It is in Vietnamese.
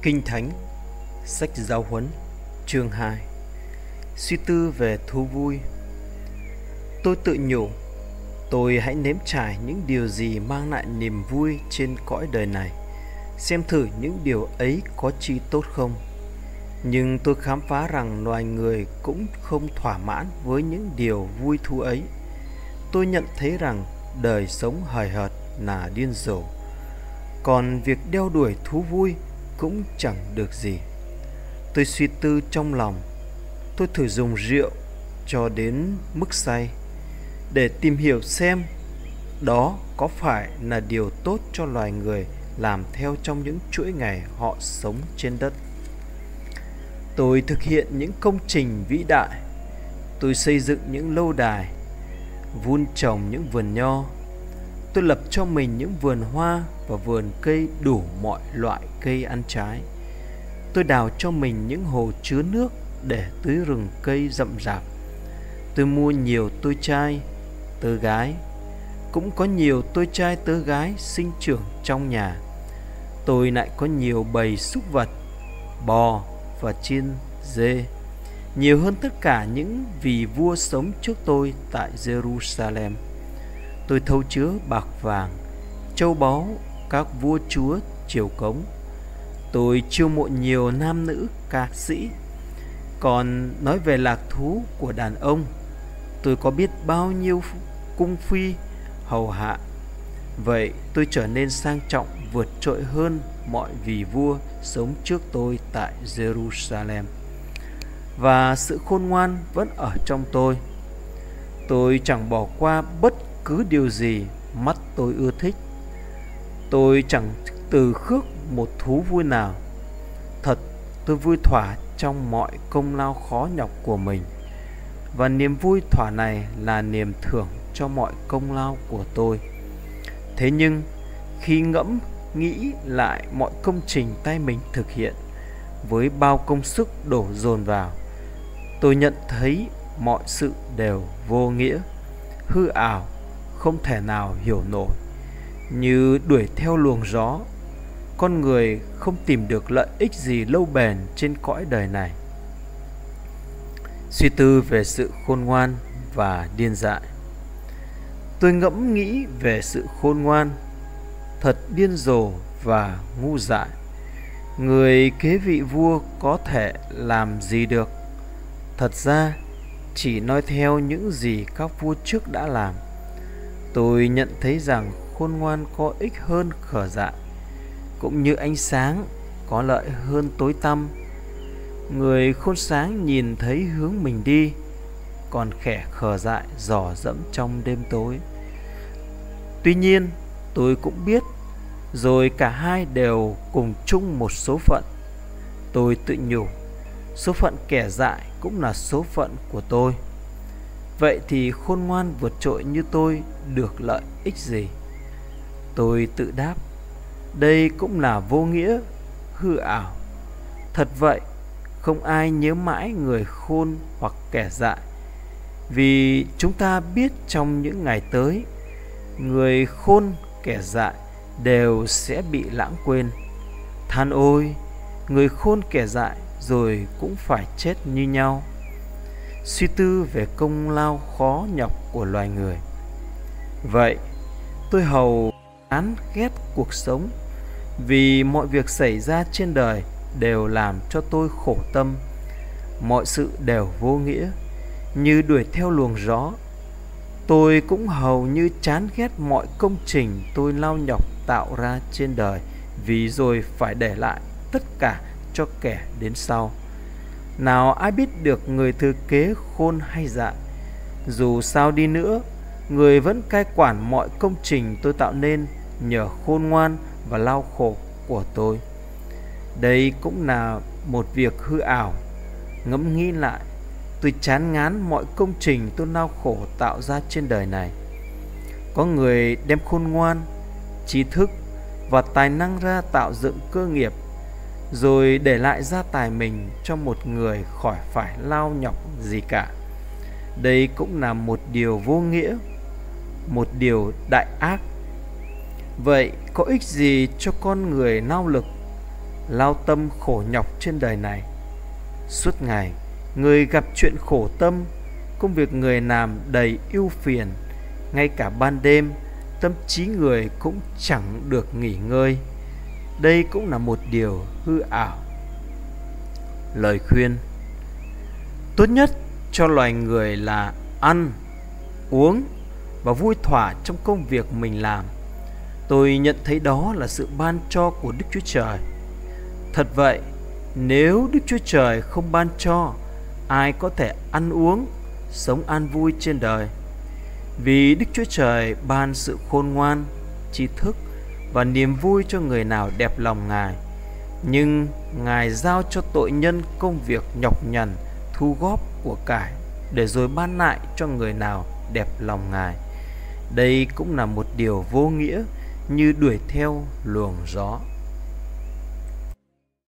Kinh Thánh, sách Giáo huấn, chương 2. Suy tư về thú vui. Tôi tự nhủ, tôi hãy nếm trải những điều gì mang lại niềm vui trên cõi đời này, xem thử những điều ấy có chi tốt không. Nhưng tôi khám phá rằng loài người cũng không thỏa mãn với những điều vui thú ấy. Tôi nhận thấy rằng đời sống hời hợt là điên rồ, còn việc đeo đuổi thú vui cũng chẳng được gì. Tôi suy tư trong lòng. Tôi thử dùng rượu cho đến mức say để tìm hiểu xem đó có phải là điều tốt cho loài người làm theo trong những chuỗi ngày họ sống trên đất. Tôi thực hiện những công trình vĩ đại. Tôi xây dựng những lâu đài, vun trồng những vườn nho. Tôi lập cho mình những vườn hoa và vườn cây đủ mọi loại cây ăn trái. Tôi đào cho mình những hồ chứa nước để tưới rừng cây rậm rạp. Tôi mua nhiều tôi trai, tớ gái. Cũng có nhiều tôi trai tớ gái sinh trưởng trong nhà. Tôi lại có nhiều bầy súc vật, bò và chiên, dê, nhiều hơn tất cả những vị vua sống trước tôi tại Jerusalem. Tôi thâu chứa bạc vàng, châu báu các vua chúa triều cống. Tôi chiêu mộ nhiều nam nữ ca sĩ. Còn nói về lạc thú của đàn ông, tôi có biết bao nhiêu cung phi hầu hạ. Vậy tôi trở nên sang trọng vượt trội hơn mọi vị vua sống trước tôi tại Jerusalem. Và sự khôn ngoan vẫn ở trong tôi. Tôi chẳng bỏ qua bất cứ điều gì mắt tôi ưa thích. Tôi chẳng từ khước một thú vui nào. Thật, tôi vui thỏa trong mọi công lao khó nhọc của mình. Và niềm vui thỏa này là niềm thưởng cho mọi công lao của tôi. Thế nhưng, khi ngẫm nghĩ lại mọi công trình tay mình thực hiện với bao công sức đổ dồn vào, tôi nhận thấy mọi sự đều vô nghĩa, hư ảo, không thể nào hiểu nổi. Như đuổi theo luồng gió, con người không tìm được lợi ích gì lâu bền trên cõi đời này. Suy tư về sự khôn ngoan và điên dại. Tôi ngẫm nghĩ về sự khôn ngoan, thật điên rồ và ngu dại. Người kế vị vua có thể làm gì được? Thật ra, chỉ nói theo những gì các vua trước đã làm. Tôi nhận thấy rằng khôn ngoan có ích hơn khờ dại, cũng như ánh sáng có lợi hơn tối tăm. Người khôn sáng nhìn thấy hướng mình đi, còn kẻ khờ dại dò dẫm trong đêm tối. Tuy nhiên, tôi cũng biết, rồi cả hai đều cùng chung một số phận. Tôi tự nhủ, số phận kẻ dại cũng là số phận của tôi. Vậy thì khôn ngoan vượt trội như tôi được lợi ích gì? Tôi tự đáp, đây cũng là vô nghĩa, hư ảo. Thật vậy, không ai nhớ mãi người khôn hoặc kẻ dại, vì chúng ta biết trong những ngày tới, người khôn kẻ dại đều sẽ bị lãng quên. Than ôi, người khôn kẻ dại rồi cũng phải chết như nhau. Suy tư về công lao khó nhọc của loài người. Vậy, tôi hầu chán ghét cuộc sống, vì mọi việc xảy ra trên đời đều làm cho tôi khổ tâm. Mọi sự đều vô nghĩa, như đuổi theo luồng gió. Tôi cũng hầu như chán ghét mọi công trình tôi lao nhọc tạo ra trên đời, vì rồi phải để lại tất cả cho kẻ đến sau. Nào ai biết được người thừa kế khôn hay dại? Dù sao đi nữa, người vẫn cai quản mọi công trình tôi tạo nên nhờ khôn ngoan và lao khổ của tôi. Đây cũng là một việc hư ảo. Ngẫm nghĩ lại, tôi chán ngán mọi công trình tôi lao khổ tạo ra trên đời này. Có người đem khôn ngoan, trí thức và tài năng ra tạo dựng cơ nghiệp, rồi để lại gia tài mình cho một người khỏi phải lao nhọc gì cả. Đây cũng là một điều vô nghĩa, một điều đại ác. Vậy có ích gì cho con người lao lực, lao tâm khổ nhọc trên đời này. Suốt ngày người gặp chuyện khổ tâm, công việc người làm đầy ưu phiền, ngay cả ban đêm tâm trí người cũng chẳng được nghỉ ngơi. Đây cũng là một điều hư ảo. Lời khuyên tốt nhất cho loài người là ăn, uống và vui thỏa trong công việc mình làm. Tôi nhận thấy đó là sự ban cho của Đức Chúa Trời. Thật vậy, nếu Đức Chúa Trời không ban cho, ai có thể ăn uống, sống an vui trên đời? Vì Đức Chúa Trời ban sự khôn ngoan, tri thức và niềm vui cho người nào đẹp lòng Ngài, nhưng Ngài giao cho tội nhân công việc nhọc nhằn thu góp của cải, để rồi ban lại cho người nào đẹp lòng Ngài. Đây cũng là một điều vô nghĩa như đuổi theo luồng gió.